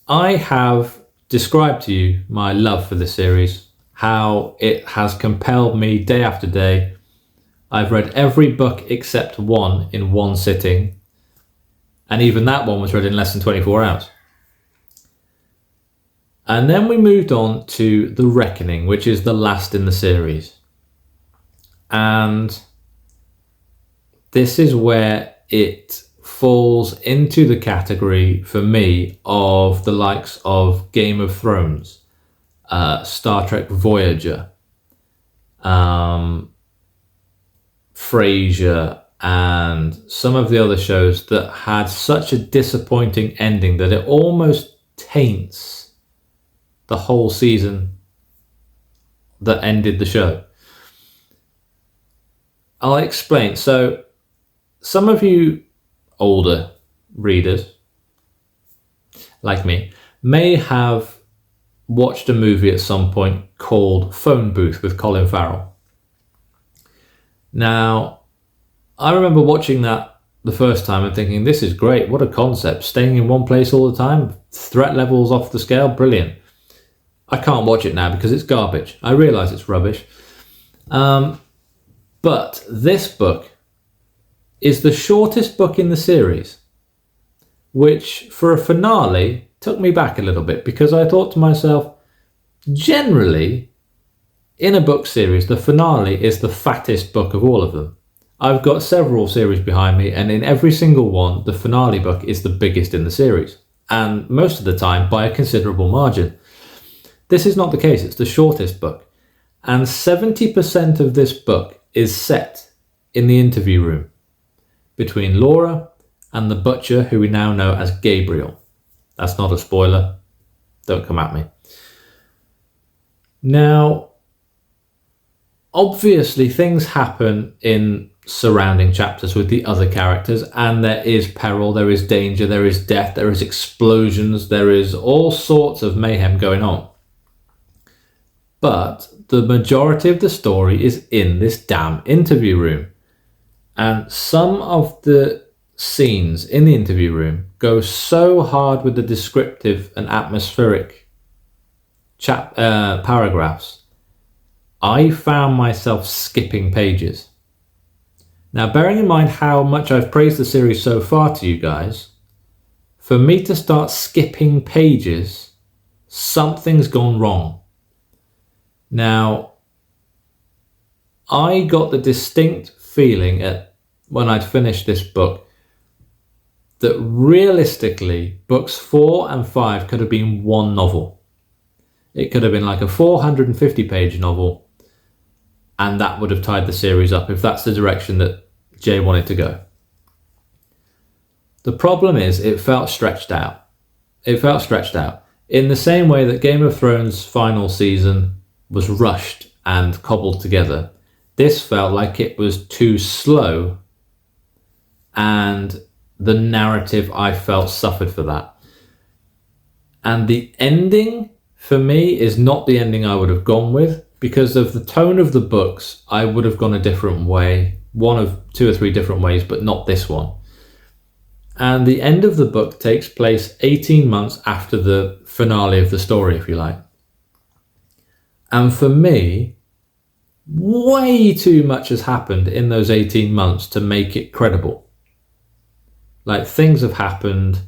I have described to you my love for this series, how it has compelled me day after day. I've read every book except one in one sitting, and even that one was read in less than 24 hours. And then we moved on to The Reckoning, which is the last in the series. And this is where it falls into the category, for me, of the likes of Game of Thrones, Star Trek Voyager, Frasier, and some of the other shows that had such a disappointing ending that it almost taints the whole season that ended the show. I'll explain. So, some of you older readers, like me, may have watched a movie at some point called Phone Booth with Colin Farrell. Now, I remember watching that the first time and thinking, this is great, what a concept, staying in one place all the time, threat levels off the scale, brilliant. I can't watch it now because it's garbage. I realise it's rubbish. But this book is the shortest book in the series, which for a finale took me back a little bit, because I thought to myself, generally in a book series, the finale is the fattest book of all of them. I've got several series behind me, and in every single one, the finale book is the biggest in the series, and most of the time by a considerable margin. This is not the case. It's the shortest book, and 70% of this book is set in the interview room between Laura and the butcher, who we now know as Gabriel. That's not a spoiler. Don't come at me. Now, obviously things happen in surrounding chapters with the other characters, and there is peril, there is danger, there is death, there is explosions, there is all sorts of mayhem going on. But the majority of the story is in this damn interview room. And some of the scenes in the interview room go so hard with the descriptive and atmospheric paragraphs, I found myself skipping pages. Now, bearing in mind how much I've praised the series so far to you guys, for me to start skipping pages, something's gone wrong. Now, I got the distinct feeling when I'd finished this book that realistically books 4 and 5 could have been one novel. It could have been like a 450 page novel, and that would have tied the series up if that's the direction that Jay wanted to go. The problem is it felt stretched out. It felt stretched out in the same way that Game of Thrones' final season was rushed and cobbled together. This felt like it was too slow, and the narrative, I felt, suffered for that. And the ending, for me, is not the ending I would have gone with. Because of the tone of the books, I would have gone a different way, one of 2 or 3 different ways, but not this one. And the end of the book takes place 18 months after the finale of the story, if you like. And for me, way too much has happened in those 18 months to make it credible. Like, things have happened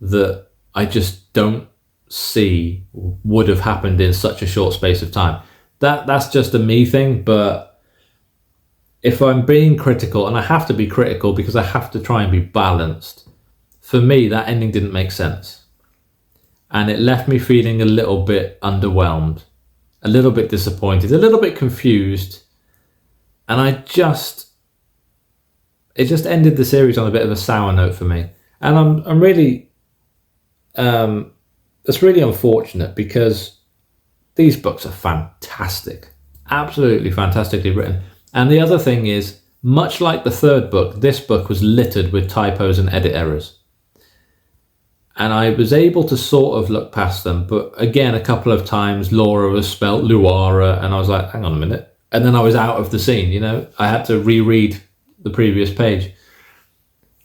that I just don't see would have happened in such a short space of time. That's just a me thing, but if I'm being critical, and I have to be critical because I have to try and be balanced, for me that ending didn't make sense, and it left me feeling a little bit underwhelmed, a little bit disappointed, a little bit confused, and it just ended the series on a bit of a sour note for me. And I'm really it's really unfortunate, because these books are fantastic, absolutely fantastically written. And the other thing is, much like the third book, this book was littered with typos and edit errors. And I was able to sort of look past them. But again, a couple of times Laura was spelt Luara, and I was like, hang on a minute. And then I was out of the scene, you know. I had to reread the previous page.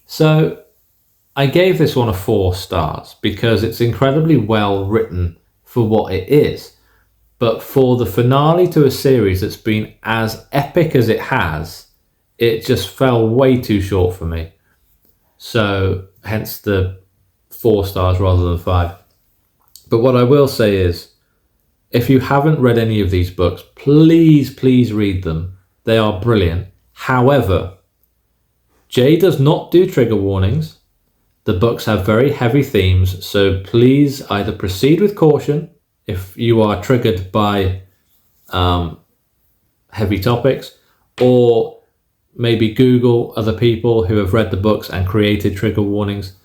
So I gave this one a 4 stars because it's incredibly well written for what it is. But for the finale to a series that's been as epic as it has, it just fell way too short for me. So hence the 4 stars rather than 5. But what I will say is, if you haven't read any of these books, please read them. They are brilliant. However, Jay does not do trigger warnings. The books have very heavy themes, so please either proceed with caution if you are triggered by heavy topics, or maybe Google other people who have read the books and created trigger warnings.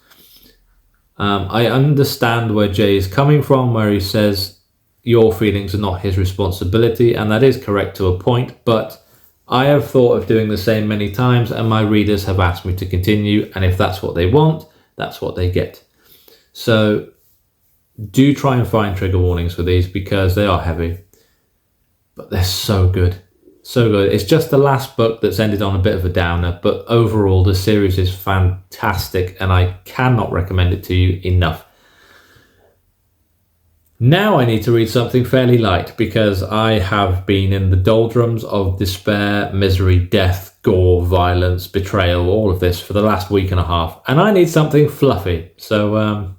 I understand where Jay is coming from, where he says your feelings are not his responsibility, and that is correct to a point, but I have thought of doing the same many times, and my readers have asked me to continue, and if that's what they want, that's what they get. So do try and find trigger warnings for these because they are heavy, but they're so good. So good. It's just the last book that's ended on a bit of a downer, but overall the series is fantastic and I cannot recommend it to you enough. Now I need to read something fairly light because I have been in the doldrums of despair, misery, death, gore, violence, betrayal, all of this for the last week and a half, and I need something fluffy. So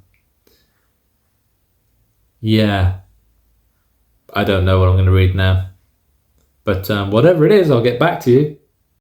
yeah, I don't know what I'm going to read now. But whatever it is, I'll get back to you.